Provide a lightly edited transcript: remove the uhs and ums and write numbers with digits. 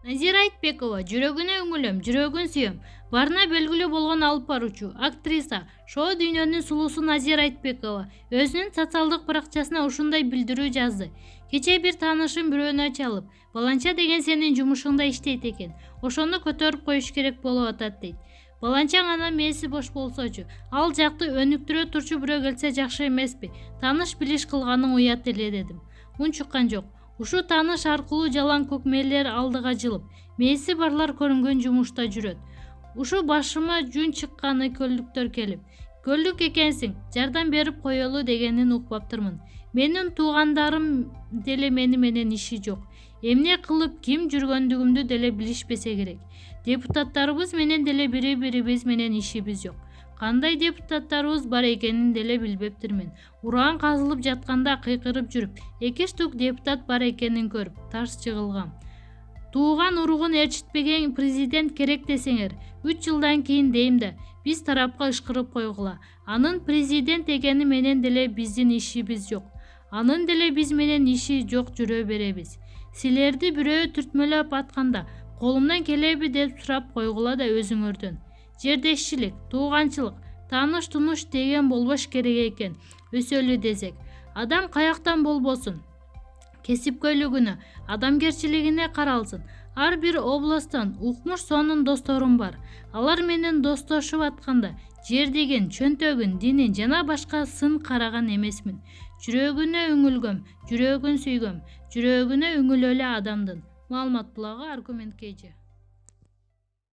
Назира Айтбекова жүрөгүнө үңүлөм, жүрөгүн сүйөм. Барына белгилүү болгон алып баруучу, актриса, шоу дүйнөнүн сулуусу Назира Айтбекова өзүнүн социалдык баракчасына ушундай билдирүү жазды. Кечээ бир таанышым бирөөнө чалып, баланча деген сенин жумушуңда иштейт экен. Ошону көтөрүп коюш керек болуп атат дейт. Баланчаң анан мээси бош болсочу, ал жакты өнүктүрө турчу бирөө келсе жакшы эмеспи? Тааныш билиш кылганың уят эле дедим. Үн чыккан жок. Ушу тааныш аркылуу жалаң көк мээлер алдыга жылып, мээси барлар көрүнгөн жумушта жүрөт. Ушу башыма жүн чыккан экөөлдүктөр келип, көлдүк экенсиң, жардам берип коелу дегенин укпаптырмын. Менин туугандарым деле мени менен иши жок. Эмне кылып ким жүргөндүгүмдү деле билишпесе керек. Депутаттарыбыз менен деле бири-бирибиз менен ишибиз жок. Кандай депутаттарыбыз бар экенин деле билбептирмин. Уран казылып жатканда кыйкырып жүрүп, 2 штук депутат бар экенин көрүп, тарс жыгылгам. Тууган уругун ээрчитпеген президент керек десеңер, 3 жылдан кийин дейм да, биз тарапка ышкырып койгула. Анын президент экени менен деле биздин ишибиз жок. Анын деле биз менен иши жок жүрө беребиз. Силерди бирөө түртмөлөп атканда, колумдан келеби деп сурап койгула да өзүңөрдөн. Жердешчилик, тууганчылык, тааныш-тунуш деген болбош керек экен. Өсөлү десек, адам каяктан болбосун, кесипкөйлүгүнө, адамгерчилигине каралсын. Ар бир областтан укмуш сонун досторум бар. Алар менен достошуп атканда жердигин, чөнтөгүн, динин жана башка сын караган эмесмин. Жүрөгүнө үңүлгөм, жүрөгүн сүйгөм, жүрөгүнө үңүлө эле адамдын. Маалымат булагы Аргумент KG.